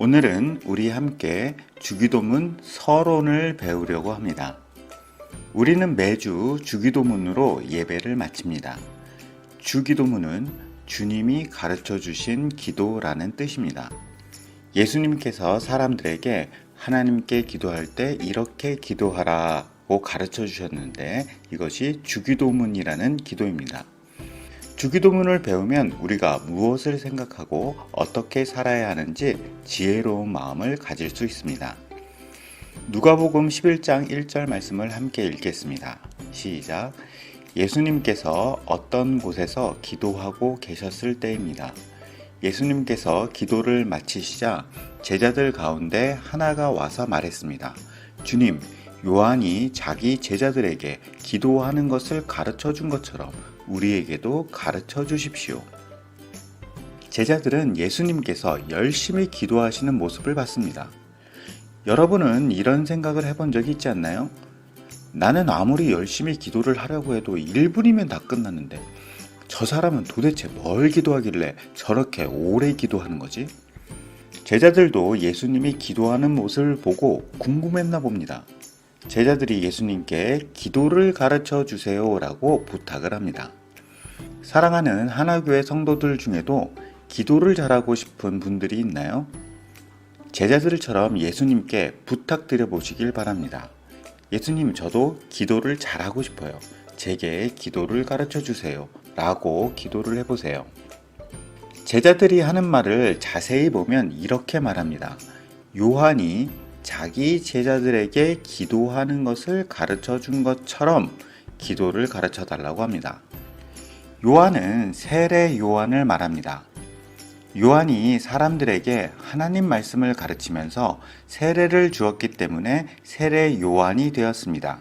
오늘은 우리 함께 주기도문 서론을 배우려고 합니다. 우리는 매주 주기도문으로 예배를 마칩니다. 주기도문은 주님이 가르쳐 주신 기도라는 뜻입니다. 예수님께서 사람들에게 하나님께 기도할 때 이렇게 기도하라고 가르쳐 주셨는데 이것이 주기도문이라는 기도입니다. 주기도문을 배우면 우리가 무엇을 생각하고 어떻게 살아야 하는지 지혜로운 마음을 가질 수 있습니다. 누가복음 11장 1절 말씀을 함께 읽겠습니다. 시작. 예수님께서 어떤 곳에서 기도하고 계셨을 때입니다. 예수님께서 기도를 마치시자 제자들 가운데 하나가 와서 말했습니다. 주님, 요한이 자기 제자들에게 기도하는 것을 가르쳐 준 것처럼 우리에게도 가르쳐 주십시오. 제자들은 예수님께서 열심히 기도하시는 모습을 봤습니다. 여러분은 이런 생각을 해본 적이 있지 않나요? 나는 아무리 열심히 기도를 하려고 해도 1분이면 다 끝났는데 저 사람은 도대체 뭘 기도하길래 저렇게 오래 기도하는 거지? 제자들도 예수님이 기도하는 모습을 보고 궁금했나 봅니다. 제자들이 예수님께 기도를 가르쳐 주세요 라고 부탁을 합니다. 사랑하는 하나교회 성도들 중에도 기도를 잘하고 싶은 분들이 있나요? 제자들처럼 예수님께 부탁드려 보시길 바랍니다. 예수님, 저도 기도를 잘하고 싶어요. 제게 기도를 가르쳐 주세요 라고 기도를 해보세요. 제자들이 하는 말을 자세히 보면 이렇게 말합니다. 요한이 자기 제자들에게 기도하는 것을 가르쳐 준 것처럼 기도를 가르쳐 달라고 합니다. 요한은 세례 요한을 말합니다. 요한이 사람들에게 하나님 말씀을 가르치면서 세례를 주었기 때문에 세례 요한이 되었습니다.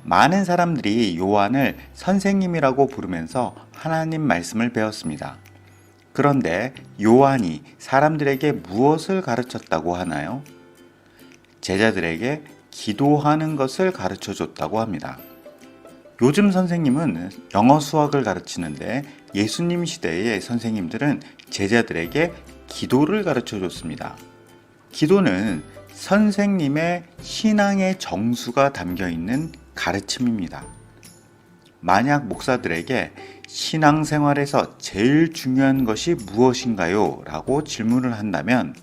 많은 사람들이 요한을 선생님이라고 부르면서 하나님 말씀을 배웠습니다. 그런데 요한이 사람들에게 무엇을 가르쳤다고 하나요? 제자들에게 기도하는 것을 가르쳐 줬다고 합니다. 요즘 선생님은 영어 수학을 가르치는데 예수님 시대의 선생님들은 제자들에게 기도를 가르쳐 줬습니다. 기도는 선생님의 신앙의 정수가 담겨 있는 가르침입니다. 만약 목사들에게 신앙생활에서 제일 중요한 것이 무엇인가요? 라고 질문을 한다면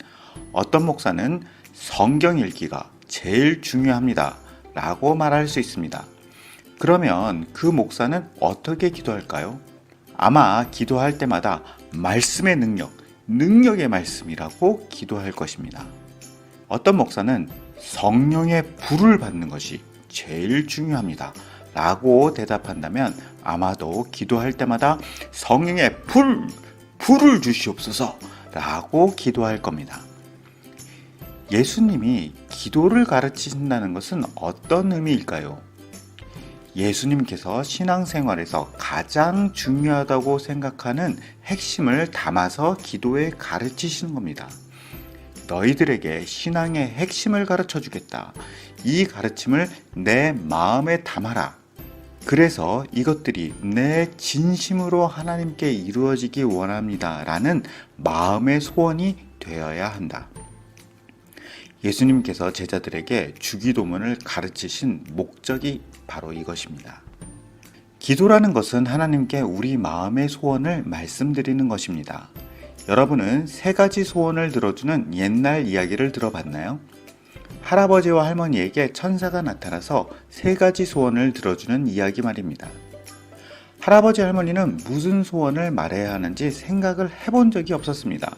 어떤 목사는 성경 읽기가 제일 중요합니다 라고 말할 수 있습니다. 그러면 그 목사는 어떻게 기도할까요? 아마 기도할 때마다 말씀의 능력의 말씀이라고 기도할 것입니다. 어떤 목사는 성령의 불을 받는 것이 제일 중요합니다 라고 대답한다면 아마도 기도할 때마다 성령의 불을 주시옵소서 라고 기도할 겁니다. 예수님이 기도를 가르치신다는 것은 어떤 의미일까요? 예수님께서 신앙생활에서 가장 중요하다고 생각하는 핵심을 담아서 기도에 가르치시는 겁니다. 너희들에게 신앙의 핵심을 가르쳐 주겠다. 이 가르침을 내 마음에 담아라. 그래서 이것들이 내 진심으로 하나님께 이루어지기 원합니다. 라는 마음의 소원이 되어야 한다. 예수님께서 제자들에게 주기도문을 가르치신 목적이 바로 이것입니다. 기도라는 것은 하나님께 우리 마음의 소원을 말씀드리는 것입니다. 여러분은 3가지 소원을 들어주는 옛날 이야기를 들어봤나요? 할아버지와 할머니에게 천사가 나타나서 3가지 소원을 들어주는 이야기 말입니다. 할아버지 할머니는 무슨 소원을 말해야 하는지 생각을 해본 적이 없었습니다.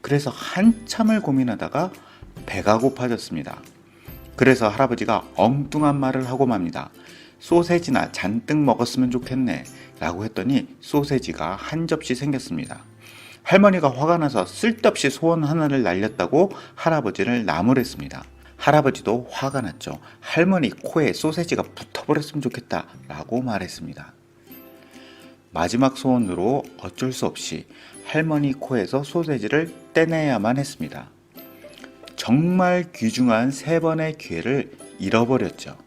그래서 한참을 고민하다가 배가 고파졌습니다. 그래서 할아버지가 엉뚱한 말을 하고 맙니다. 소세지나 잔뜩 먹었으면 좋겠네 라고 했더니 소세지가 한 접시 생겼습니다. 할머니가 화가 나서 쓸데없이 소원 하나를 날렸다고 할아버지를 나무랬습니다. 할아버지도 화가 났죠. 할머니 코에 소세지가 붙어버렸으면 좋겠다 라고 말했습니다. 마지막 소원으로 어쩔 수 없이 할머니 코에서 소세지를 떼내야만 했습니다. 정말 귀중한 3번의 기회를 잃어버렸죠.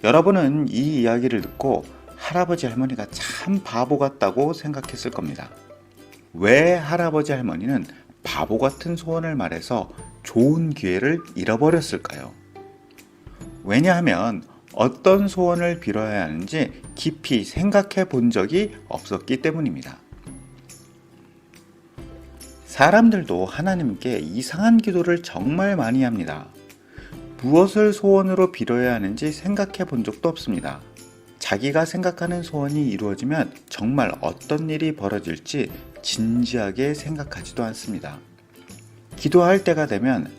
여러분은 이 이야기를 듣고 할아버지 할머니가 참 바보 같다고 생각했을 겁니다. 왜 할아버지 할머니는 바보 같은 소원을 말해서 좋은 기회를 잃어버렸을까요? 왜냐하면 어떤 소원을 빌어야 하는지 깊이 생각해 본 적이 없었기 때문입니다. 사람들도 하나님께 이상한 기도를 정말 많이 합니다. 무엇을 소원으로 빌어야 하는지 생각해 본 적도 없습니다. 자기가 생각하는 소원이 이루어지면 정말 어떤 일이 벌어질지 진지하게 생각하지도 않습니다. 기도할 때가 되면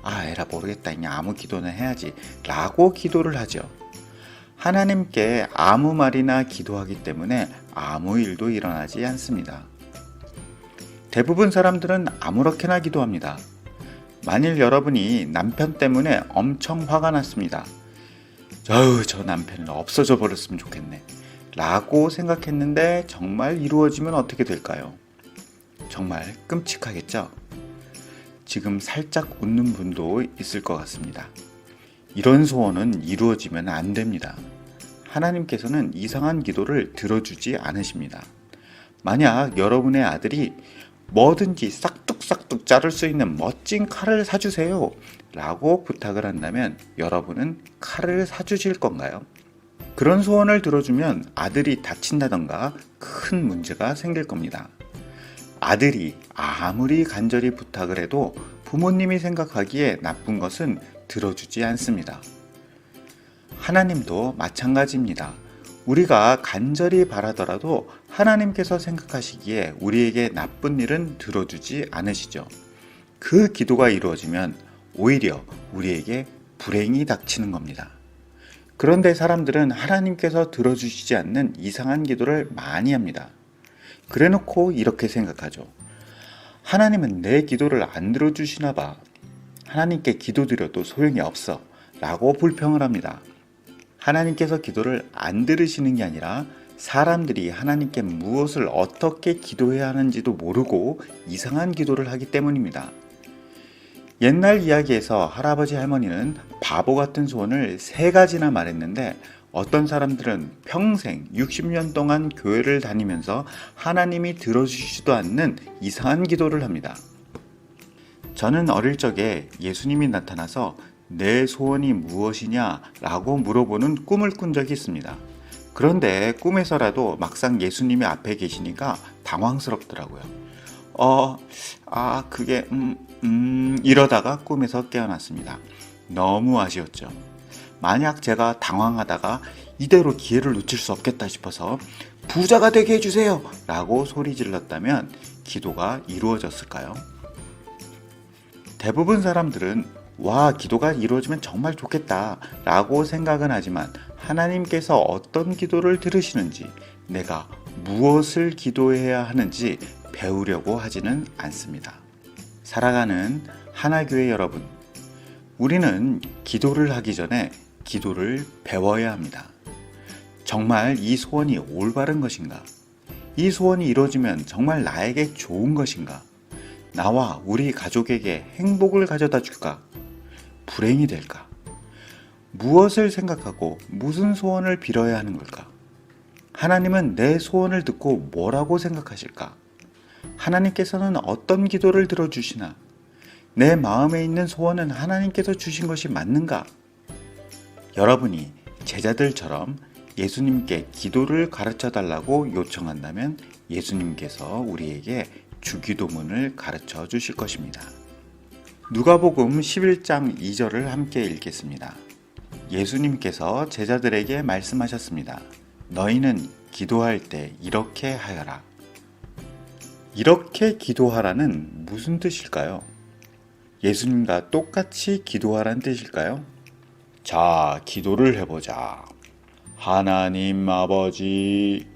에라 모르겠다, 그냥 아무 기도는 해야지 라고 기도를 하죠. 하나님께 아무 말이나 기도하기 때문에 아무 일도 일어나지 않습니다. 대부분 사람들은 아무렇게나 기도합니다. 만일 여러분이 남편 때문에 엄청 화가 났습니다. 저 남편은 없어져 버렸으면 좋겠네 라고 생각했는데 정말 이루어지면 어떻게 될까요? 정말 끔찍하겠죠? 지금 살짝 웃는 분도 있을 것 같습니다. 이런 소원은 이루어지면 안 됩니다. 하나님께서는 이상한 기도를 들어주지 않으십니다. 만약 여러분의 아들이 뭐든지 싹둑싹둑 자를 수 있는 멋진 칼을 사주세요 라고 부탁을 한다면 여러분은 칼을 사주실 건가요? 그런 소원을 들어주면 아들이 다친다던가 큰 문제가 생길 겁니다. 아들이 아무리 간절히 부탁을 해도 부모님이 생각하기에 나쁜 것은 들어주지 않습니다. 하나님도 마찬가지입니다. 우리가 간절히 바라더라도 하나님께서 생각하시기에 우리에게 나쁜 일은 들어주지 않으시죠. 그 기도가 이루어지면 오히려 우리에게 불행이 닥치는 겁니다. 그런데 사람들은 하나님께서 들어주시지 않는 이상한 기도를 많이 합니다. 그래놓고 이렇게 생각하죠. 하나님은 내 기도를 안 들어주시나 봐. 하나님께 기도드려도 소용이 없어 라고 불평을 합니다. 하나님께서 기도를 안 들으시는 게 아니라 사람들이 하나님께 무엇을 어떻게 기도해야 하는지도 모르고 이상한 기도를 하기 때문입니다. 옛날 이야기에서 할아버지 할머니는 바보 같은 소원을 3가지나 말했는데 어떤 사람들은 평생 60년 동안 교회를 다니면서 하나님이 들어주시지도 않는 이상한 기도를 합니다. 저는 어릴 적에 예수님이 나타나서 내 소원이 무엇이냐 라고 물어보는 꿈을 꾼 적이 있습니다. 그런데 꿈에서라도 막상 예수님이 앞에 계시니까 당황스럽더라고요. 그게 이러다가 꿈에서 깨어났습니다. 너무 아쉬웠죠. 만약 제가 당황하다가 이대로 기회를 놓칠 수 없겠다 싶어서 부자가 되게 해주세요 라고 소리 질렀다면 기도가 이루어졌을까요? 대부분 사람들은 기도가 이루어지면 정말 좋겠다 라고 생각은 하지만 하나님께서 어떤 기도를 들으시는지, 내가 무엇을 기도해야 하는지 배우려고 하지는 않습니다. 살아가는 하나교회 여러분, 우리는 기도를 하기 전에 기도를 배워야 합니다. 정말 이 소원이 올바른 것인가? 이 소원이 이루어지면 정말 나에게 좋은 것인가? 나와 우리 가족에게 행복을 가져다 줄까? 불행이 될까? 무엇을 생각하고 무슨 소원을 빌어야 하는 걸까? 하나님은 내 소원을 듣고 뭐라고 생각하실까? 하나님께서는 어떤 기도를 들어주시나? 내 마음에 있는 소원은 하나님께서 주신 것이 맞는가? 여러분이 제자들처럼 예수님께 기도를 가르쳐 달라고 요청한다면 예수님께서 우리에게 주기도문을 가르쳐 주실 것입니다. 누가복음 11장 2절을 함께 읽겠습니다. 예수님께서 제자들에게 말씀하셨습니다. 너희는 기도할 때 이렇게 하여라. 이렇게 기도하라는 무슨 뜻일까요? 예수님과 똑같이 기도하라는 뜻일까요? 자, 기도를 해보자. 하나님 아버지,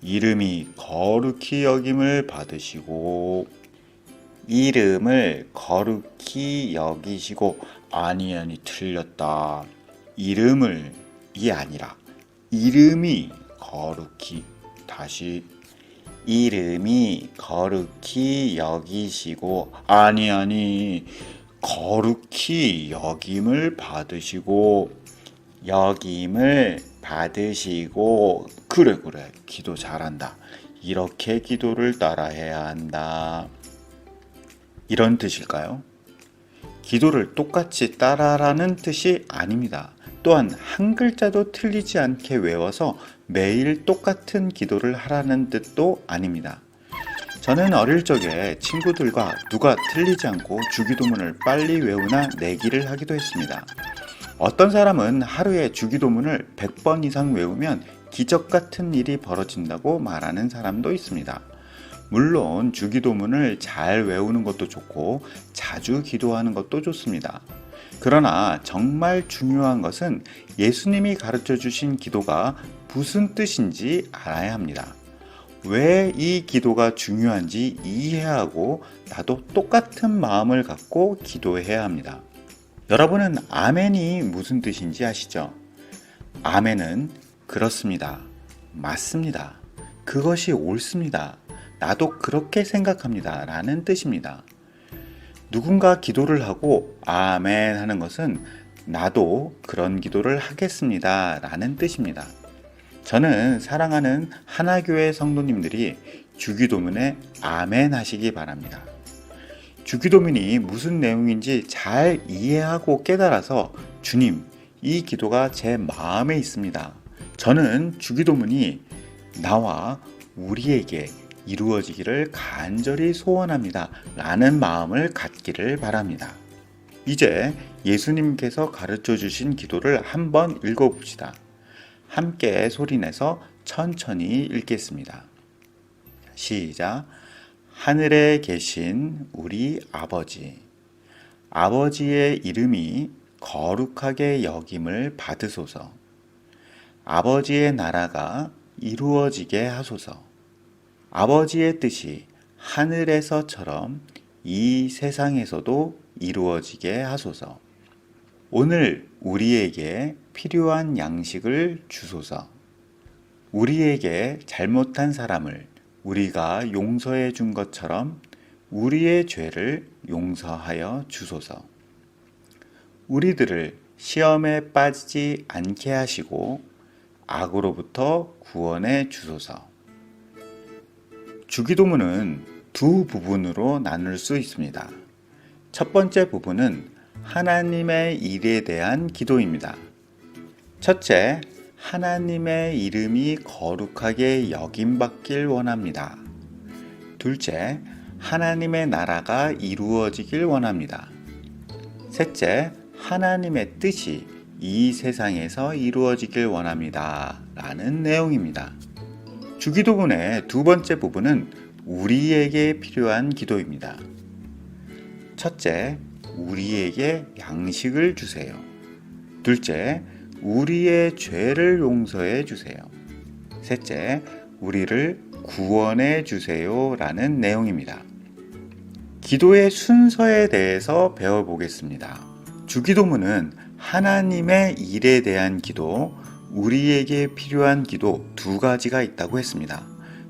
이름이 거룩히 여김을 받으시고, 이름을 거룩히 여기시고, 아니 틀렸다. 이름을이 아니라 이름이 거룩히, 다시 이름이 거룩히 여기시고, 아니 거룩히 여김을 받으시고, 여김을 받으시고, 그래 기도 잘한다. 이렇게 기도를 따라해야 한다. 이런 뜻일까요? 기도를 똑같이 따라라는 뜻이 아닙니다. 또한 한 글자도 틀리지 않게 외워서 매일 똑같은 기도를 하라는 뜻도 아닙니다. 저는 어릴 적에 친구들과 누가 틀리지 않고 주기도문을 빨리 외우나 내기를 하기도 했습니다. 어떤 사람은 하루에 주기도문을 100번 이상 외우면 기적 같은 일이 벌어진다고 말하는 사람도 있습니다. 물론 주기도문을 잘 외우는 것도 좋고 자주 기도하는 것도 좋습니다. 그러나 정말 중요한 것은 예수님이 가르쳐 주신 기도가 무슨 뜻인지 알아야 합니다. 왜 이 기도가 중요한지 이해하고 나도 똑같은 마음을 갖고 기도해야 합니다. 여러분은 아멘이 무슨 뜻인지 아시죠? 아멘은 그렇습니다. 맞습니다. 그것이 옳습니다. 나도 그렇게 생각합니다. 라는 뜻입니다. 누군가 기도를 하고 아멘 하는 것은 나도 그런 기도를 하겠습니다. 라는 뜻입니다. 저는 사랑하는 하나교회 성도님들이 주기도문에 아멘 하시기 바랍니다. 주기도문이 무슨 내용인지 잘 이해하고 깨달아서 주님, 이 기도가 제 마음에 있습니다. 저는 주기도문이 나와 우리에게 이루어지기를 간절히 소원합니다. 라는 마음을 갖기를 바랍니다. 이제 예수님께서 가르쳐 주신 기도를 한번 읽어봅시다. 함께 소리내서 천천히 읽겠습니다. 시작. 하늘에 계신 우리 아버지, 아버지의 이름이 거룩하게 여김을 받으소서. 아버지의 나라가 이루어지게 하소서. 아버지의 뜻이 하늘에서처럼 이 세상에서도 이루어지게 하소서. 오늘 우리에게 필요한 양식을 주소서. 우리에게 잘못한 사람을 우리가 용서해 준 것처럼 우리의 죄를 용서하여 주소서. 우리들을 시험에 빠지지 않게 하시고 악으로부터 구원해 주소서. 주기도문은 두 부분으로 나눌 수 있습니다. 첫 번째 부분은 하나님의 일에 대한 기도입니다. 첫째, 하나님의 이름이 거룩하게 여김받길 원합니다. 둘째, 하나님의 나라가 이루어지길 원합니다. 셋째, 하나님의 뜻이 이 세상에서 이루어지길 원합니다. 라는 내용입니다. 주기도문의 두 번째 부분은 우리에게 필요한 기도입니다. 첫째, 우리에게 양식을 주세요. 둘째, 우리의 죄를 용서해 주세요. 셋째, 우리를 구원해 주세요. 라는 내용입니다. 기도의 순서에 대해서 배워보겠습니다. 주기도문은 하나님의 일에 대한 기도, 우리에게 필요한 기도 두 가지가 있다고 했습니다.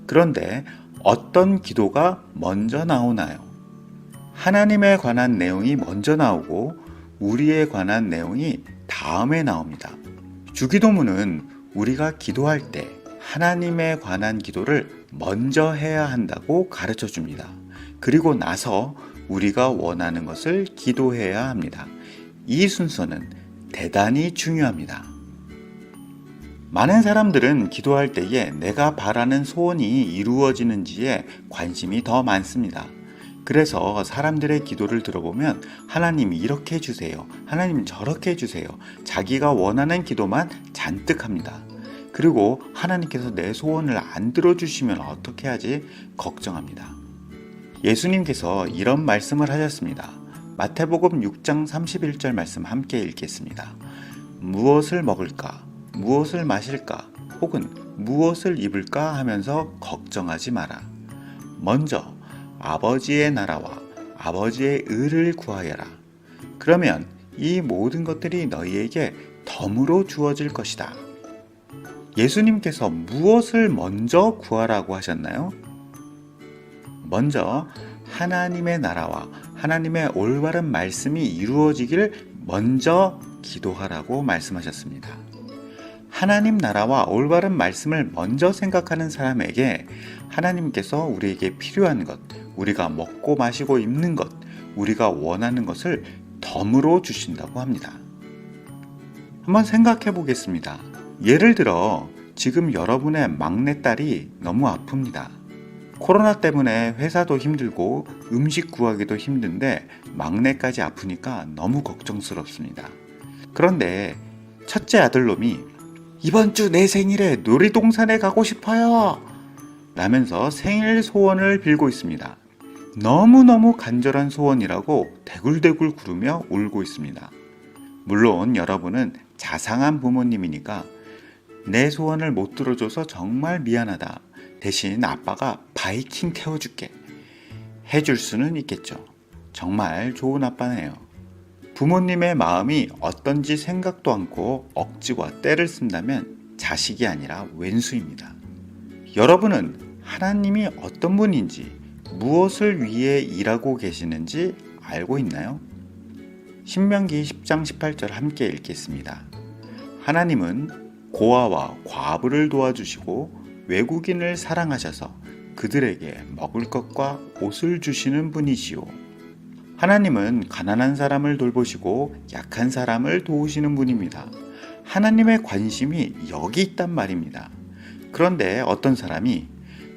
그런데 어떤 기도가 먼저 나오나요? 하나님에 관한 내용이 먼저 나오고 우리에 관한 내용이 다음에 나옵니다. 주기도문은 우리가 기도할 때 하나님에 관한 기도를 먼저 해야 한다고 가르쳐 줍니다. 그리고 나서 우리가 원하는 것을 기도해야 합니다. 이 순서는 대단히 중요합니다. 많은 사람들은 기도할 때에 내가 바라는 소원이 이루어지는지에 관심이 더 많습니다. 그래서 사람들의 기도를 들어보면 하나님 이렇게 해주세요. 하나님 저렇게 해주세요. 자기가 원하는 기도만 잔뜩 합니다. 그리고 하나님께서 내 소원을 안 들어주시면 어떻게 하지? 걱정합니다. 예수님께서 이런 말씀을 하셨습니다. 마태복음 6장 31절 말씀 함께 읽겠습니다. 무엇을 먹을까? 무엇을 마실까? 혹은 무엇을 입을까? 하면서 걱정하지 마라. 먼저 아버지의 나라와 아버지의 의를 구하여라. 그러면 이 모든 것들이 너희에게 덤으로 주어질 것이다. 예수님께서 무엇을 먼저 구하라고 하셨나요? 먼저 하나님의 나라와 하나님의 올바른 말씀이 이루어지기를 먼저 기도하라고 말씀하셨습니다. 하나님 나라와 올바른 말씀을 먼저 생각하는 사람에게 하나님께서 우리에게 필요한 것, 우리가 먹고 마시고 입는 것, 우리가 원하는 것을 덤으로 주신다고 합니다. 한번 생각해 보겠습니다. 예를 들어 지금 여러분의 막내딸이 너무 아픕니다. 코로나 때문에 회사도 힘들고 음식 구하기도 힘든데 막내까지 아프니까 너무 걱정스럽습니다. 그런데 첫째 아들놈이 이번 주 내 생일에 놀이동산에 가고 싶어요 라면서 생일 소원을 빌고 있습니다. 너무너무 간절한 소원이라고 대굴대굴 구르며 울고 있습니다. 물론 여러분은 자상한 부모님이니까 내 소원을 못 들어줘서 정말 미안하다. 대신 아빠가 바이킹 태워줄게. 해줄 수는 있겠죠. 정말 좋은 아빠네요. 부모님의 마음이 어떤지 생각도 않고 억지와 때를 쓴다면 자식이 아니라 왼수입니다. 여러분은 하나님이 어떤 분인지, 무엇을 위해 일하고 계시는지 알고 있나요? 신명기 10장 18절 함께 읽겠습니다. 하나님은 고아와 과부를 도와주시고 외국인을 사랑하셔서 그들에게 먹을 것과 옷을 주시는 분이시오. 하나님은 가난한 사람을 돌보시고 약한 사람을 도우시는 분입니다. 하나님의 관심이 여기 있단 말입니다. 그런데 어떤 사람이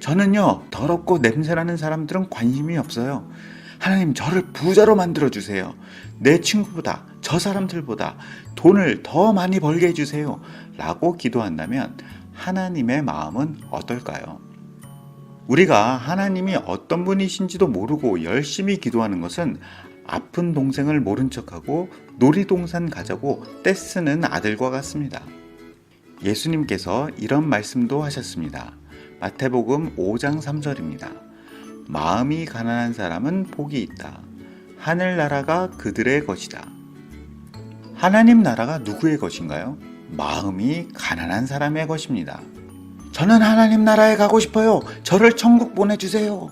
저는요 더럽고 냄새나는 사람들은 관심이 없어요. 하나님 저를 부자로 만들어주세요. 내 친구보다 저 사람들보다 돈을 더 많이 벌게 해주세요 라고 기도한다면 하나님의 마음은 어떨까요? 우리가 하나님이 어떤 분이신지도 모르고 열심히 기도하는 것은 아픈 동생을 모른 척하고 놀이동산 가자고 떼쓰는 아들과 같습니다. 예수님께서 이런 말씀도 하셨습니다. 마태복음 5장 3절입니다. 마음이 가난한 사람은 복이 있다. 하늘나라가 그들의 것이다. 하나님 나라가 누구의 것인가요? 마음이 가난한 사람의 것입니다. 저는 하나님 나라에 가고 싶어요. 저를 천국 보내주세요.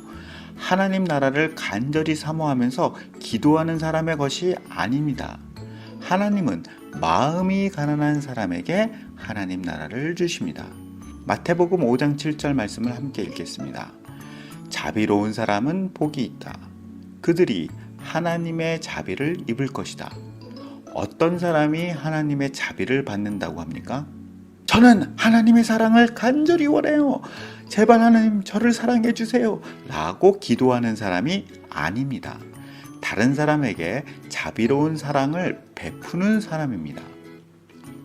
하나님 나라를 간절히 사모하면서 기도하는 사람의 것이 아닙니다. 하나님은 마음이 가난한 사람에게 하나님 나라를 주십니다. 마태복음 5장 7절 말씀을 함께 읽겠습니다. 자비로운 사람은 복이 있다. 그들이 하나님의 자비를 입을 것이다. 어떤 사람이 하나님의 자비를 받는다고 합니까? 저는 하나님의 사랑을 간절히 원해요. 제발 하나님 저를 사랑해 주세요 라고 기도하는 사람이 아닙니다. 다른 사람에게 자비로운 사랑을 베푸는 사람입니다.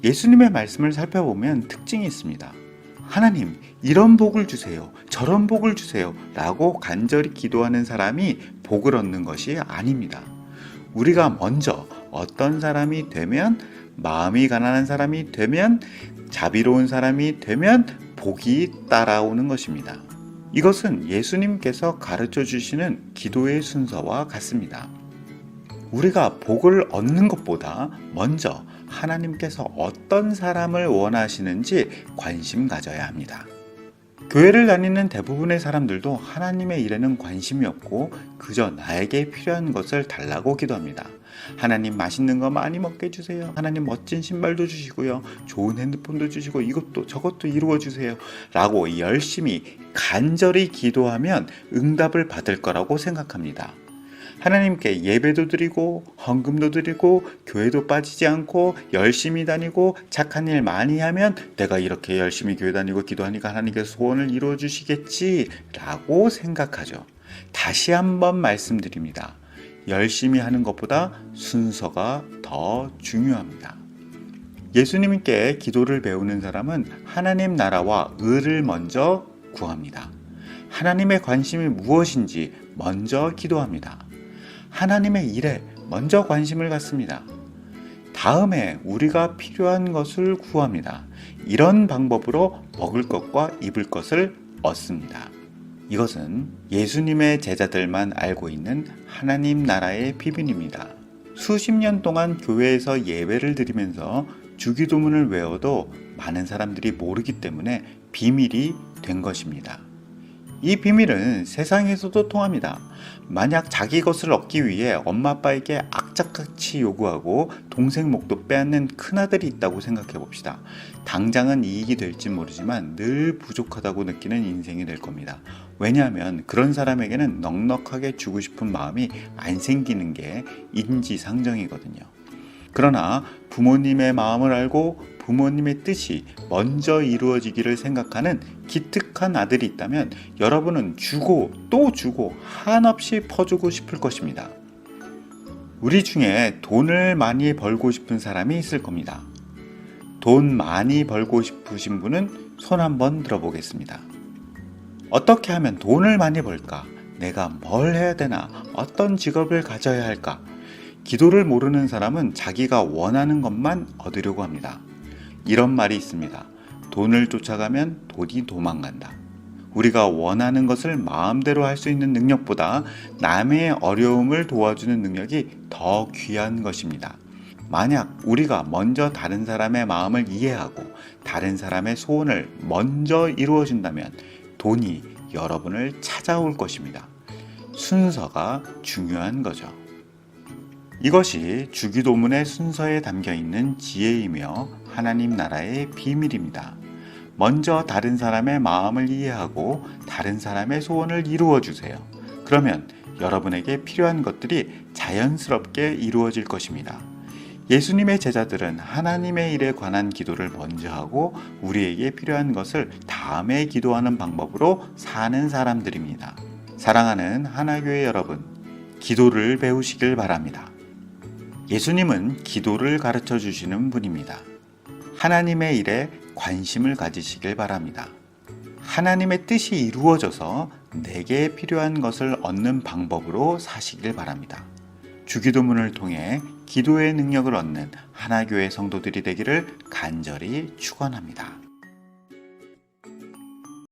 예수님의 말씀을 살펴보면 특징이 있습니다. 하나님 이런 복을 주세요. 저런 복을 주세요 라고 간절히 기도하는 사람이 복을 얻는 것이 아닙니다. 우리가 먼저 어떤 사람이 되면, 마음이 가난한 사람이 되면, 자비로운 사람이 되면 복이 따라오는 것입니다. 이것은 예수님께서 가르쳐 주시는 기도의 순서와 같습니다. 우리가 복을 얻는 것보다 먼저 하나님께서 어떤 사람을 원하시는지 관심 가져야 합니다. 교회를 다니는 대부분의 사람들도 하나님의 일에는 관심이 없고 그저 나에게 필요한 것을 달라고 기도합니다. 하나님 맛있는 거 많이 먹게 해주세요. 하나님 멋진 신발도 주시고요. 좋은 핸드폰도 주시고 이것도 저것도 이루어 주세요. 라고 열심히 간절히 기도하면 응답을 받을 거라고 생각합니다. 하나님께 예배도 드리고 헌금도 드리고 교회도 빠지지 않고 열심히 다니고 착한 일 많이 하면 내가 이렇게 열심히 교회 다니고 기도하니까 하나님께서 소원을 이루어 주시겠지 라고 생각하죠. 다시 한번 말씀드립니다. 열심히 하는 것보다 순서가 더 중요합니다. 예수님께 기도를 배우는 사람은 하나님 나라와 의를 먼저 구합니다. 하나님의 관심이 무엇인지 먼저 기도합니다. 하나님의 일에 먼저 관심을 갖습니다. 다음에 우리가 필요한 것을 구합니다. 이런 방법으로 먹을 것과 입을 것을 얻습니다. 이것은 예수님의 제자들만 알고 있는 하나님 나라의 비밀입니다. 수십 년 동안 교회에서 예배를 드리면서 주기도문을 외워도 많은 사람들이 모르기 때문에 비밀이 된 것입니다. 이 비밀은 세상에서도 통합니다. 만약 자기 것을 얻기 위해 엄마 아빠에게 악착같이 요구하고 동생 목도 빼앗는 큰아들이 있다고 생각해 봅시다. 당장은 이익이 될지 모르지만 늘 부족하다고 느끼는 인생이 될 겁니다. 왜냐하면 그런 사람에게는 넉넉하게 주고 싶은 마음이 안 생기는 게 인지상정이거든요. 그러나 부모님의 마음을 알고 부모님의 뜻이 먼저 이루어지기를 생각하는 기특한 아들이 있다면 여러분은 주고 또 주고 한없이 퍼주고 싶을 것입니다. 우리 중에 돈을 많이 벌고 싶은 사람이 있을 겁니다. 돈 많이 벌고 싶으신 분은 손 한번 들어보겠습니다. 어떻게 하면 돈을 많이 벌까? 내가 뭘 해야 되나? 어떤 직업을 가져야 할까? 기도를 모르는 사람은 자기가 원하는 것만 얻으려고 합니다. 이런 말이 있습니다. 돈을 쫓아가면 돈이 도망간다. 우리가 원하는 것을 마음대로 할 수 있는 능력보다 남의 어려움을 도와주는 능력이 더 귀한 것입니다. 만약 우리가 먼저 다른 사람의 마음을 이해하고 다른 사람의 소원을 먼저 이루어준다면 돈이 여러분을 찾아올 것입니다. 순서가 중요한 거죠. 이것이 주기도문의 순서에 담겨 있는 지혜이며 하나님 나라의 비밀입니다. 먼저 다른 사람의 마음을 이해하고 다른 사람의 소원을 이루어 주세요. 그러면 여러분에게 필요한 것들이 자연스럽게 이루어질 것입니다. 예수님의 제자들은 하나님의 일에 관한 기도를 먼저 하고 우리에게 필요한 것을 다음에 기도하는 방법으로 사는 사람들입니다. 사랑하는 하나교회 여러분, 기도를 배우시길 바랍니다. 예수님은 기도를 가르쳐 주시는 분입니다. 하나님의 일에 관심을 가지시길 바랍니다. 하나님의 뜻이 이루어져서 내게 필요한 것을 얻는 방법으로 사시길 바랍니다. 주기도문을 통해 기도의 능력을 얻는 하나교회 성도들이 되기를 간절히 축원합니다.